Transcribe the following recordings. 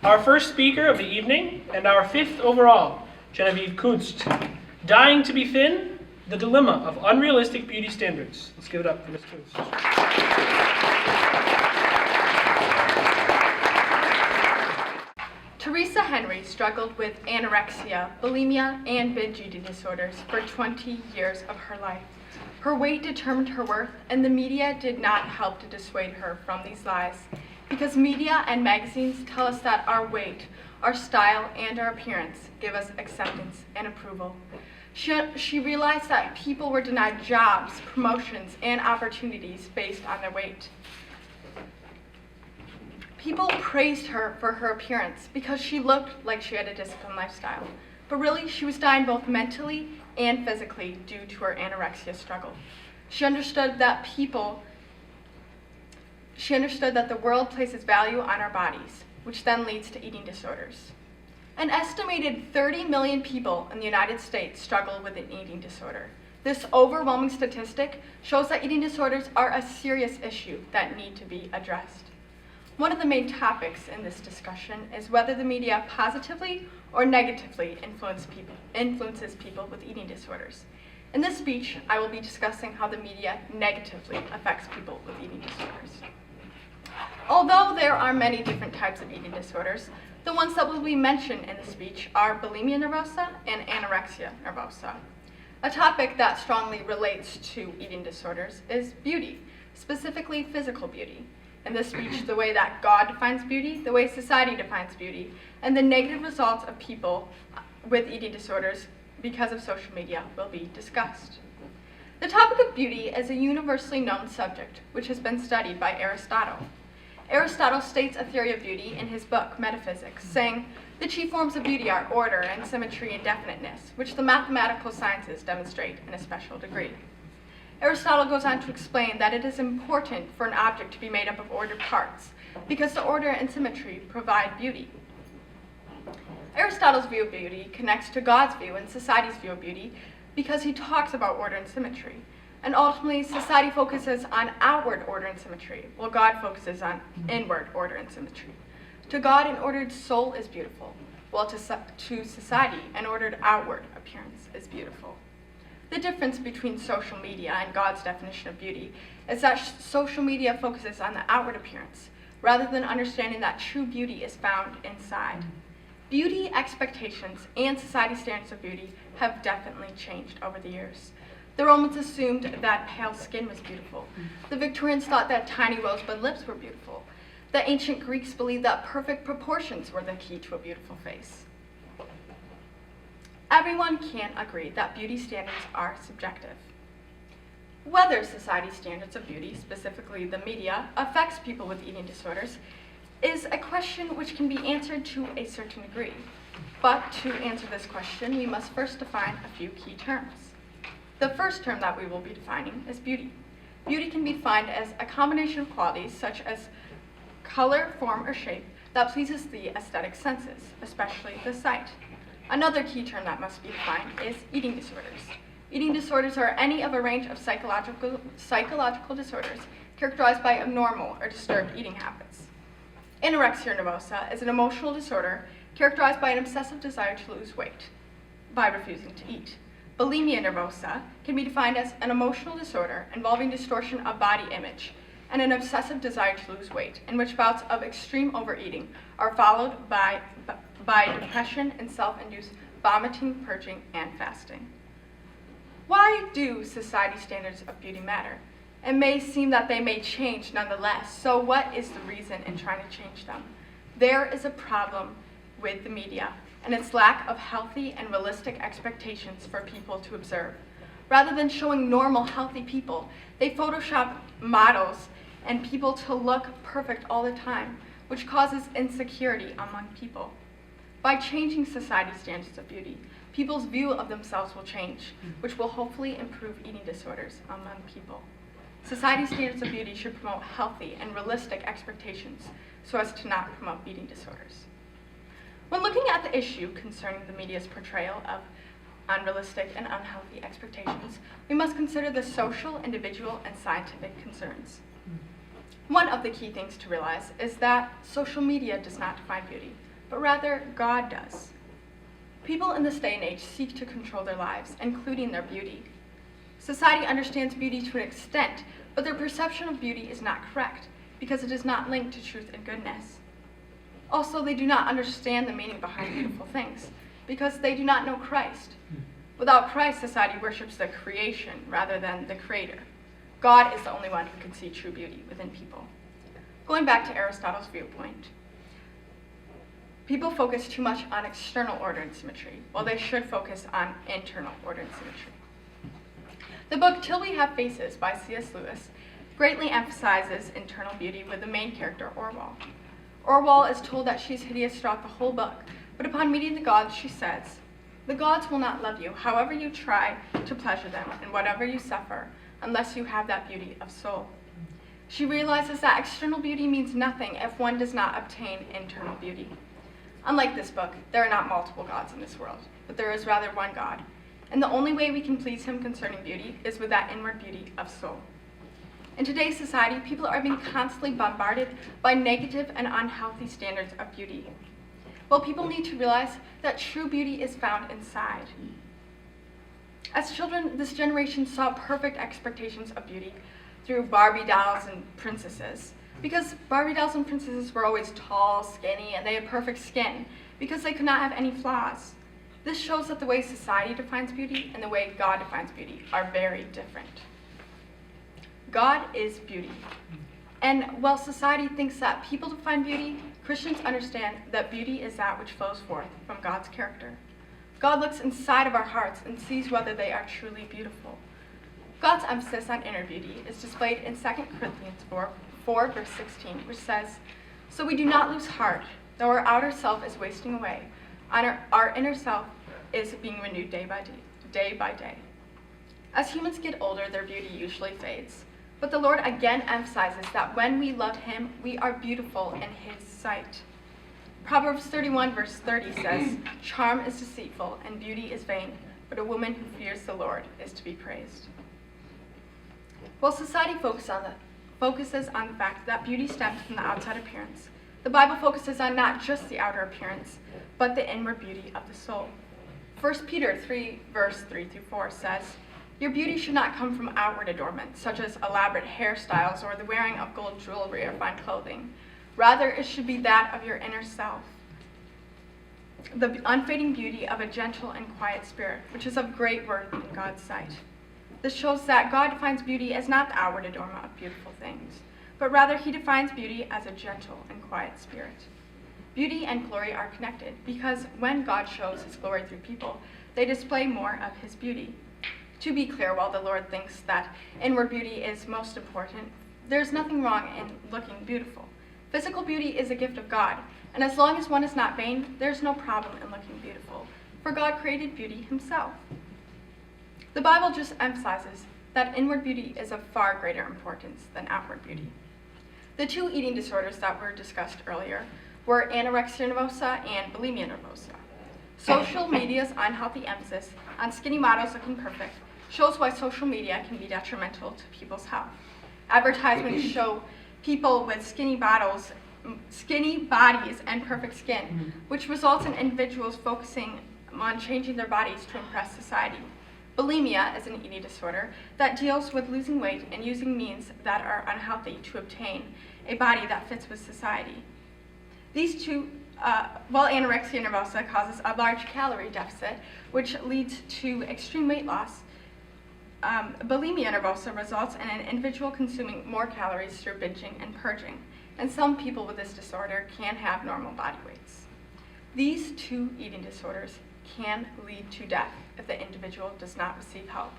Our first speaker of the evening, and our fifth overall, Genevieve Kunst. Dying to be thin, the dilemma of unrealistic beauty standards. Let's give it up for Ms. Kunst. Teresa Henry struggled with anorexia, bulimia, and binge eating disorders for 20 years of her life. Her weight determined her worth, and the media did not help to dissuade her from these lies. Because media and magazines tell us that our weight, our style, and our appearance give us acceptance and approval. She realized that people were denied jobs, promotions, and opportunities based on their weight. People praised her for her appearance because she looked like she had a disciplined lifestyle. But really, she was dying both mentally and physically due to her anorexia struggle. She understood that the world places value on our bodies, which then leads to eating disorders. An estimated 30 million people in the United States struggle with an eating disorder. This overwhelming statistic shows that eating disorders are a serious issue that need to be addressed. One of the main topics in this discussion is whether the media positively or negatively influences people with eating disorders. In this speech, I will be discussing how the media negatively affects people with eating disorders. Although there are many different types of eating disorders, the ones that will be mentioned in the speech are bulimia nervosa and anorexia nervosa. A topic that strongly relates to eating disorders is beauty, specifically physical beauty. In this speech, the way that God defines beauty, the way society defines beauty, and the negative results of people with eating disorders because of social media will be discussed. The topic of beauty is a universally known subject, which has been studied by Aristotle. Aristotle states a theory of beauty in his book, Metaphysics, saying, "The chief forms of beauty are order and symmetry and definiteness, which the mathematical sciences demonstrate in a special degree." Aristotle goes on to explain that it is important for an object to be made up of ordered parts, because the order and symmetry provide beauty. Aristotle's view of beauty connects to God's view and society's view of beauty because he talks about order and symmetry. And ultimately, society focuses on outward order and symmetry, while God focuses on inward order and symmetry. To God, an ordered soul is beautiful, while to society, an ordered outward appearance is beautiful. The difference between social media and God's definition of beauty is that social media focuses on the outward appearance, rather than understanding that true beauty is found inside. Beauty expectations and society standards of beauty have definitely changed over the years. The Romans assumed that pale skin was beautiful. The Victorians thought that tiny rosebud lips were beautiful. The ancient Greeks believed that perfect proportions were the key to a beautiful face. Everyone can agree that beauty standards are subjective. Whether society's standards of beauty, specifically the media, affects people with eating disorders is a question which can be answered to a certain degree. But to answer this question, we must first define a few key terms. The first term that we will be defining is beauty. Beauty can be defined as a combination of qualities such as color, form, or shape that pleases the aesthetic senses, especially the sight. Another key term that must be defined is eating disorders. Eating disorders are any of a range of psychological disorders characterized by abnormal or disturbed eating habits. Anorexia nervosa is an emotional disorder characterized by an obsessive desire to lose weight by refusing to eat. Bulimia nervosa can be defined as an emotional disorder involving distortion of body image and an obsessive desire to lose weight, in which bouts of extreme overeating are followed by depression and self-induced vomiting, purging, and fasting. Why do society standards of beauty matter? It may seem that they may change nonetheless, so what is the reason in trying to change them? There is a problem with the media and its lack of healthy and realistic expectations for people to observe. Rather than showing normal, healthy people, they Photoshop models and people to look perfect all the time, which causes insecurity among people. By changing society's standards of beauty, people's view of themselves will change, which will hopefully improve eating disorders among people. Society's standards of beauty should promote healthy and realistic expectations so as to not promote eating disorders. When looking at the issue concerning the media's portrayal of unrealistic and unhealthy expectations, we must consider the social, individual, and scientific concerns. One of the key things to realize is that social media does not define beauty. but rather God does. People in this day and age seek to control their lives, including their beauty. Society understands beauty to an extent, but their perception of beauty is not correct because it is not linked to truth and goodness. Also, they do not understand the meaning behind beautiful things because they do not know Christ. Without Christ, society worships the creation rather than the creator. God is the only one who can see true beauty within people. Going back to Aristotle's viewpoint, people focus too much on external order and symmetry, while they should focus on internal order and symmetry. The book Till We Have Faces by C.S. Lewis greatly emphasizes internal beauty with the main character, Orwell. Orwell is told that she's hideous throughout the whole book, but upon meeting the gods, she says, "The gods will not love you, however you try to pleasure them, and whatever you suffer, unless you have that beauty of soul." She realizes that external beauty means nothing if one does not obtain internal beauty. Unlike this book, there are not multiple gods in this world, but there is rather one God, and the only way we can please him concerning beauty is with that inward beauty of soul. In today's society, people are being constantly bombarded by negative and unhealthy standards of beauty. Well, people need to realize that true beauty is found inside. As children, this generation saw perfect expectations of beauty through Barbie dolls and princesses. Because Barbie dolls and princesses were always tall, skinny, and they had perfect skin because they could not have any flaws. This shows that the way society defines beauty and the way God defines beauty are very different. God is beauty. And while society thinks that people define beauty, Christians understand that beauty is that which flows forth from God's character. God looks inside of our hearts and sees whether they are truly beautiful. God's emphasis on inner beauty is displayed in 2 Corinthians 4 verse 16, which says, "So we do not lose heart, though our outer self is wasting away, our inner self is being renewed day by day. As humans get older, their beauty usually fades. But the Lord again emphasizes that when we love him, we are beautiful in his sight. Proverbs 31 verse 30 says, "Charm is deceitful and beauty is vain, but a woman who fears the Lord is to be praised." While society focuses on the fact that beauty stems from the outside appearance, the Bible focuses on not just the outer appearance, but the inward beauty of the soul. 1 Peter 3 verse 3-4 says, "Your beauty should not come from outward adornment, such as elaborate hairstyles or the wearing of gold jewelry or fine clothing. Rather, it should be that of your inner self, the unfading beauty of a gentle and quiet spirit, which is of great worth in God's sight." This shows that God defines beauty as not the outward adornment of beautiful things, but rather he defines beauty as a gentle and quiet spirit. Beauty and glory are connected because when God shows his glory through people, they display more of his beauty. To be clear, while the Lord thinks that inward beauty is most important, there's nothing wrong in looking beautiful. Physical beauty is a gift of God, and as long as one is not vain, there's no problem in looking beautiful, for God created beauty himself. The Bible just emphasizes that inward beauty is of far greater importance than outward beauty. The two eating disorders that were discussed earlier were anorexia nervosa and bulimia nervosa. Social media's unhealthy emphasis on skinny models looking perfect shows why social media can be detrimental to people's health. Advertisements show people with skinny bodies and perfect skin, which results in individuals focusing on changing their bodies to impress society. Bulimia is an eating disorder that deals with losing weight and using means that are unhealthy to obtain a body that fits with society. These two, while anorexia nervosa causes a large calorie deficit, which leads to extreme weight loss, bulimia nervosa results in an individual consuming more calories through binging and purging, and some people with this disorder can have normal body weights. These two eating disorders can lead to death if the individual does not receive help,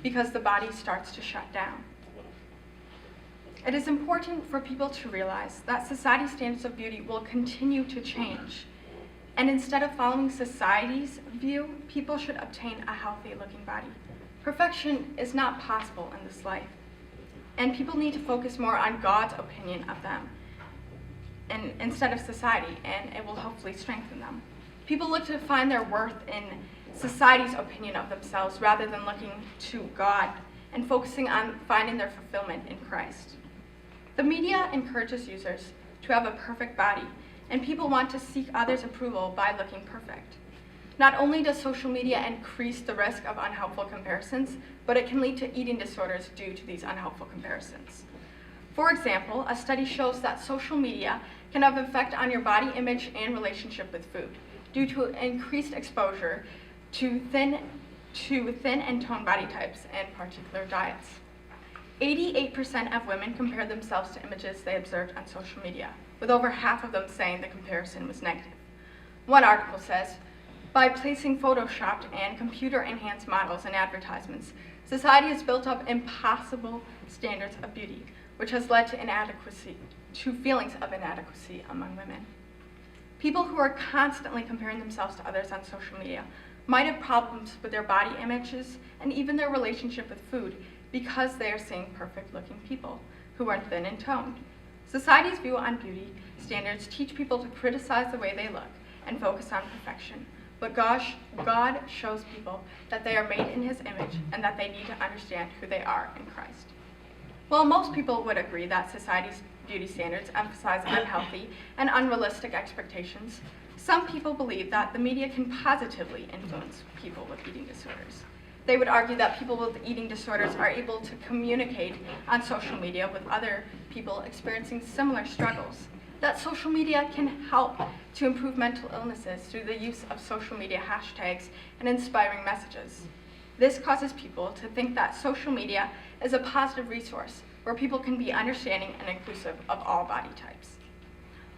because the body starts to shut down. It is important for people to realize that society's standards of beauty will continue to change, and instead of following society's view, people should obtain a healthy-looking body. Perfection is not possible in this life, and people need to focus more on God's opinion of them and instead of society, and it will hopefully strengthen them. People look to find their worth in society's opinion of themselves rather than looking to God and focusing on finding their fulfillment in Christ. The media encourages users to have a perfect body and people want to seek others' approval by looking perfect. Not only does social media increase the risk of unhelpful comparisons, but it can lead to eating disorders due to these unhelpful comparisons. For example, a study shows that social media can have an effect on your body image and relationship with food due to increased exposure to thin and toned body types and particular diets. 88% of women compared themselves to images they observed on social media, with over half of them saying the comparison was negative. One article says, by placing photoshopped and computer-enhanced models in advertisements, society has built up impossible standards of beauty, which has led to feelings of inadequacy among women. People who are constantly comparing themselves to others on social media might have problems with their body images and even their relationship with food because they are seeing perfect-looking people who are thin and toned. Society's view on beauty standards teach people to criticize the way they look and focus on perfection. But God shows people that they are made in His image and that they need to understand who they are in Christ. While most people would agree that society's beauty standards emphasize unhealthy and unrealistic expectations, some people believe that the media can positively influence people with eating disorders. They would argue that people with eating disorders are able to communicate on social media with other people experiencing similar struggles, that social media can help to improve mental illnesses through the use of social media hashtags and inspiring messages. This causes people to think that social media is a positive resource where people can be understanding and inclusive of all body types.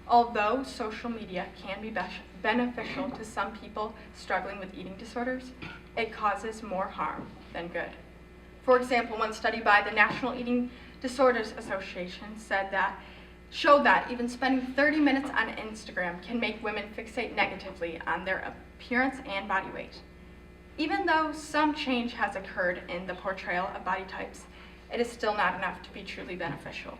Although social media can be beneficial to some people struggling with eating disorders, it causes more harm than good. For example, one study by the National Eating Disorders Association showed that even spending 30 minutes on Instagram can make women fixate negatively on their appearance and body weight. Even though some change has occurred in the portrayal of body types, it is still not enough to be truly beneficial.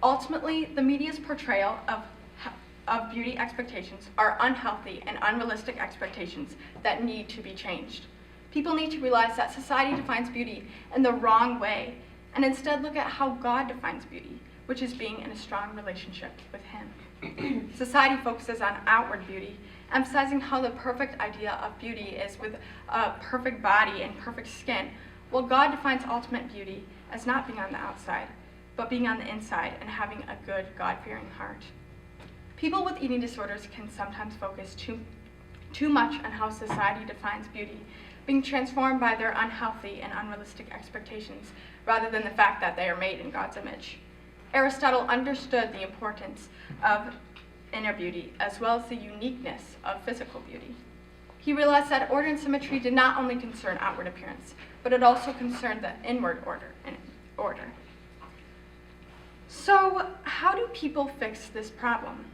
Ultimately, the media's portrayal of beauty expectations are unhealthy and unrealistic expectations that need to be changed. People need to realize that society defines beauty in the wrong way and instead look at how God defines beauty, which is being in a strong relationship with Him. Society focuses on outward beauty, emphasizing how the perfect idea of beauty is with a perfect body and perfect skin, while God defines ultimate beauty as not being on the outside, but being on the inside and having a good, God-fearing heart. People with eating disorders can sometimes focus too much on how society defines beauty, being transformed by their unhealthy and unrealistic expectations, rather than the fact that they are made in God's image. Aristotle understood the importance of inner beauty as well as the uniqueness of physical beauty. He realized that order and symmetry did not only concern outward appearance, but it also concerned the inward order. So, how do people fix this problem?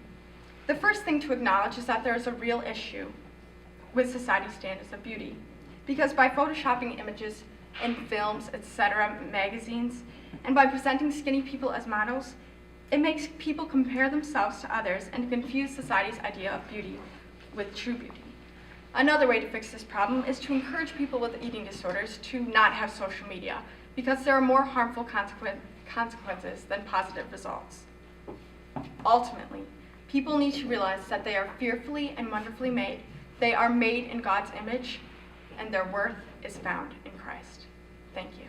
The first thing to acknowledge is that there is a real issue with society's standards of beauty, because by photoshopping images in films, etc., magazines, and by presenting skinny people as models, it makes people compare themselves to others and confuse society's idea of beauty with true beauty. Another way to fix this problem is to encourage people with eating disorders to not have social media, because there are more harmful consequences than positive results. Ultimately, people need to realize that they are fearfully and wonderfully made. They are made in God's image, and their worth is found in Christ. Thank you.